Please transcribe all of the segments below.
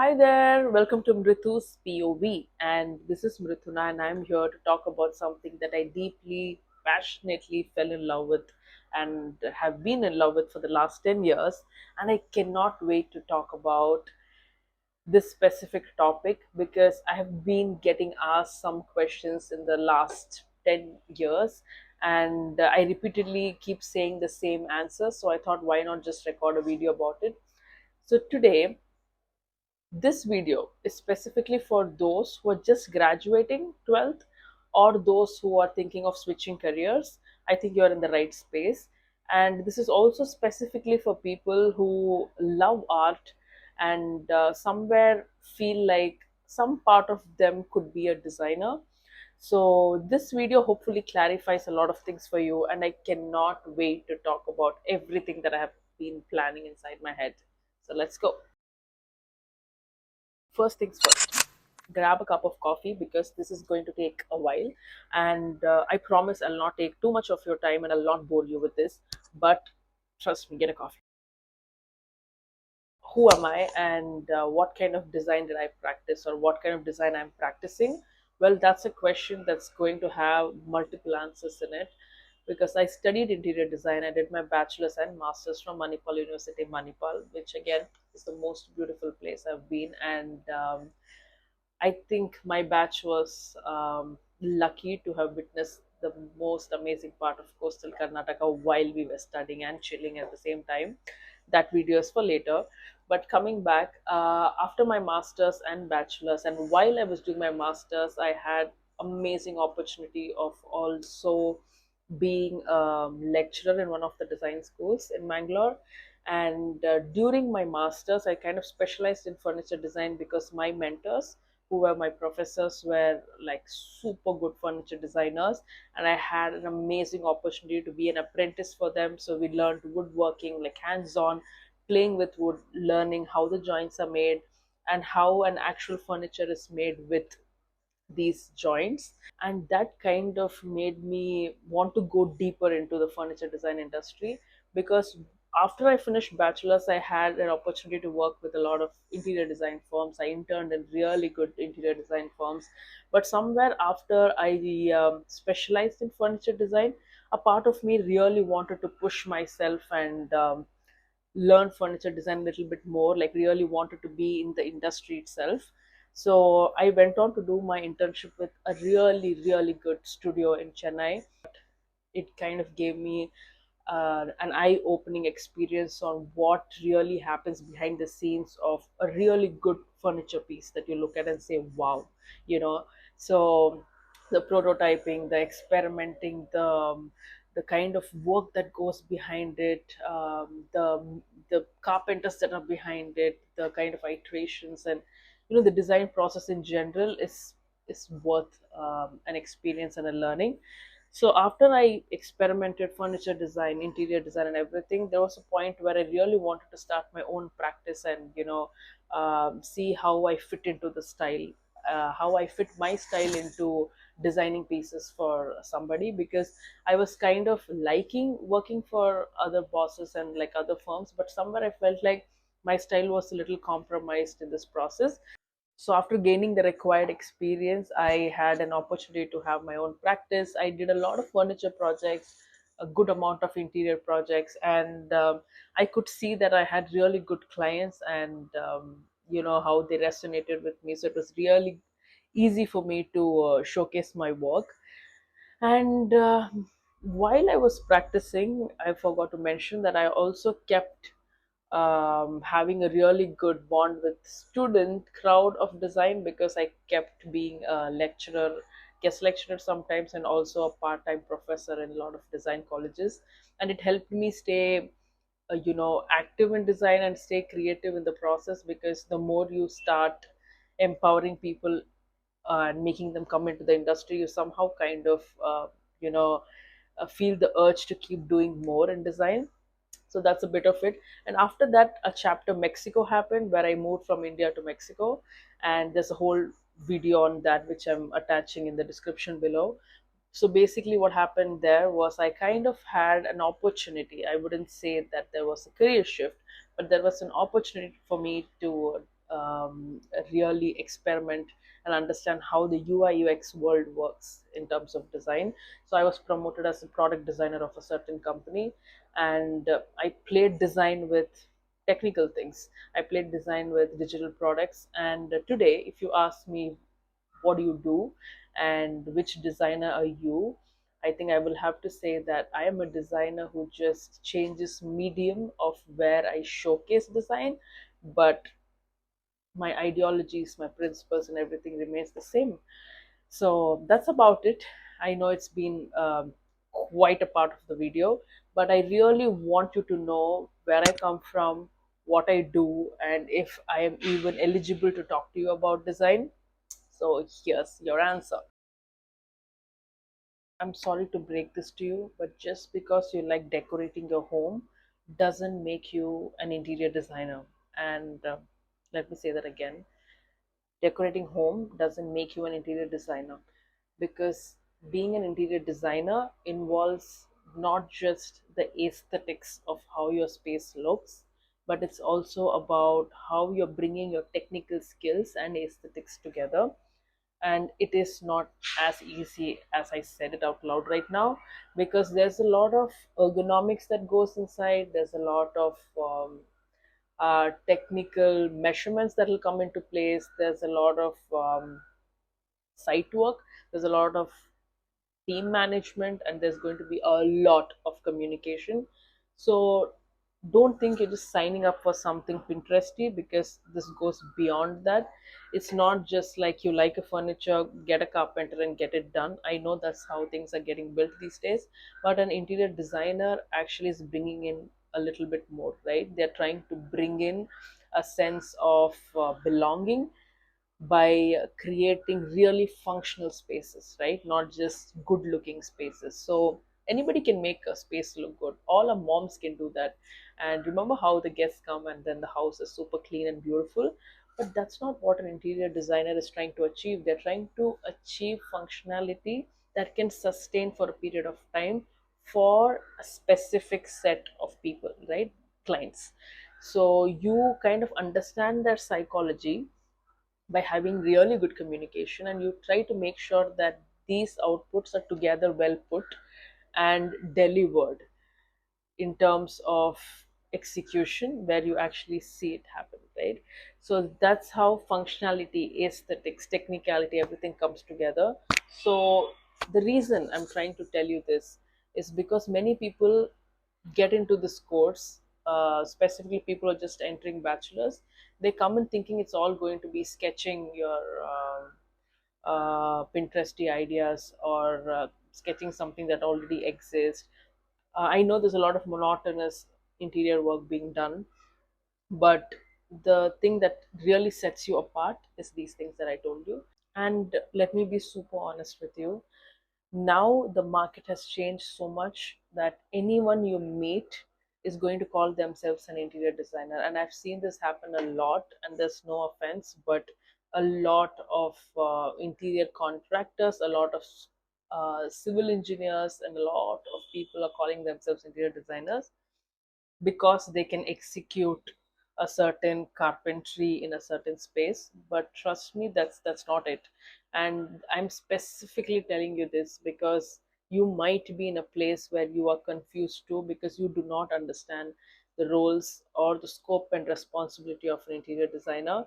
Hi there, welcome to Mrithu's POV. And this is Mrithuna, and I'm here to talk about something that I deeply, passionately fell in love with and have been in love with for the last 10 years. And I cannot wait to talk about this specific topic because I have been getting asked some questions in the last 10 years, and I repeatedly keep saying the same answer. So I thought, why not just record a video about it? So today, this video is specifically for those who are just graduating 12th or those who are thinking of switching careers. I think you're in the right space. And this is also specifically for people who love art and somewhere feel like some part of them could be a designer. So, this video hopefully clarifies a lot of things for you, and I cannot wait to talk about everything that I have been planning inside my head. So, let's go. First things first, grab a cup of coffee because this is going to take a while, and I promise I'll not take too much of your time and I'll not bore you with this, but trust me, get a coffee. Who am I, and what kind of design did I practice, or what kind of design I'm practicing? Well, that's a question that's going to have multiple answers in it, because I studied interior design. I did my bachelor's and master's from Manipal University, Manipal, which again is the most beautiful place I've been. And I think my batch was lucky to have witnessed the most amazing part of coastal Karnataka while we were studying and chilling at the same time. That video is for later. But coming back, after my master's and bachelor's, and while I was doing my master's, I had amazing opportunity of also being a lecturer in one of the design schools in Mangalore. And during my master's, I kind of specialized in furniture design because my mentors, who were my professors, were like super good furniture designers, and I had an amazing opportunity to be an apprentice for them. So we learned woodworking, like hands-on, playing with wood, learning how the joints are made and how an actual furniture is made with these joints. And that kind of made me want to go deeper into the furniture design industry, because after I finished bachelor's, I had an opportunity to work with a lot of interior design firms. I interned in really good interior design firms, but somewhere after I specialized in furniture design, a part of me really wanted to push myself and learn furniture design a little bit more, like really wanted to be in the industry itself. So I went on to do my internship with a really, really good studio in Chennai. It kind of gave me an eye opening experience on what really happens behind the scenes of a really good furniture piece that you look at and say, wow, you know. So the prototyping, the experimenting, the kind of work that goes behind it, the carpenters that are behind it, the kind of iterations, and the design process in general is worth an experience and a learning. So after I experimented furniture design, interior design, and everything, there was a point where I really wanted to start my own practice and see how I fit into the style, how I fit my style into designing pieces for somebody, because I was kind of liking working for other bosses and like other firms, but somewhere I felt like my style was a little compromised in this process. So after gaining the required experience, I had an opportunity to have my own practice. I did a lot of furniture projects, a good amount of interior projects, and I could see that I had really good clients, and how they resonated with me. So it was really easy for me to showcase my work. And while I was practicing, I forgot to mention that I also kept having a really good bond with student crowd of design, because I kept being a lecturer, guest lecturer sometimes, and also a part-time professor in a lot of design colleges. And it helped me stay active in design and stay creative in the process, because the more you start empowering people and making them come into the industry, you somehow kind of you know feel the urge to keep doing more in design. So that's a bit of it. And after that, a chapter Mexico happened, where I moved from India to Mexico, and there's a whole video on that which I'm attaching in the description below. So basically what happened there was I kind of had an opportunity. I wouldn't say that there was a career shift, but there was an opportunity for me to really experiment and understand how the UI UX world works in terms of design. So I was promoted as a product designer of a certain company, and I played design with technical things. I played design with digital products, and today, if you ask me what do you do and which designer are you, I think I will have to say that I am a designer who just changes medium of where I showcase design, but my ideologies, my principles, and everything remains the same. So that's about it. I know it's been quite a part of the video, but I really want you to know where I come from, what I do, and if I am even eligible to talk to you about design. So here's your answer. I'm sorry to break this to you, but just because you like decorating your home doesn't make you an interior designer. And let me say that again, decorating home doesn't make you an interior designer, because being an interior designer involves not just the aesthetics of how your space looks, but it's also about how you're bringing your technical skills and aesthetics together. And it is not as easy as I said it out loud right now, because there's a lot of ergonomics that goes inside. There's a lot of technical measurements that will come into place. There's a lot of site work. There's a lot of team management, and there's going to be a lot of communication. So don't think you're just signing up for something Pinteresty, because this goes beyond that. It's not just like you like a furniture, get a carpenter and get it done. I know that's how things are getting built these days, but an interior designer actually is bringing in a little bit more, right? They're trying to bring in a sense of belonging by creating really functional spaces, right? Not just good looking spaces. So anybody can make a space look good. All our moms can do that. And remember how the guests come and then the house is super clean and beautiful. But that's not what an interior designer is trying to achieve. They're trying to achieve functionality that can sustain for a period of time for a specific set of people, right? Clients. So you kind of understand their psychology by having really good communication, and you try to make sure that these outputs are together well put and delivered in terms of execution, where you actually see it happen, right? So that's how functionality, aesthetics, technicality, everything comes together. So the reason I'm trying to tell you this is because many people get into this course, specifically people are just entering bachelors. They come in thinking it's all going to be sketching your Pinteresty ideas, or sketching something that already exists. I know there's a lot of monotonous interior work being done, but the thing that really sets you apart is these things that I told you. And let me be super honest with you. Now the market has changed so much that anyone you meet is going to call themselves an interior designer. And I've seen this happen a lot, and there's no offense, but a lot of interior contractors, a lot of civil engineers, and a lot of people are calling themselves interior designers because they can execute a certain carpentry in a certain space. But trust me, that's not it. And I'm specifically telling you this because you might be in a place where you are confused too, because you do not understand the roles or the scope and responsibility of an interior designer.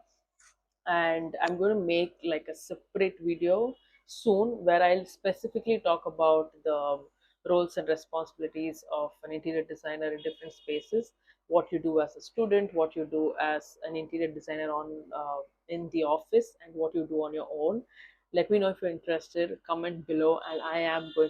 And I'm going to make like a separate video soon where I'll specifically talk about the roles and responsibilities of an interior designer in different spaces, what you do as a student, what you do as an interior designer on in the office, and what you do on your own. Let me know if you're interested, comment below, and I am going to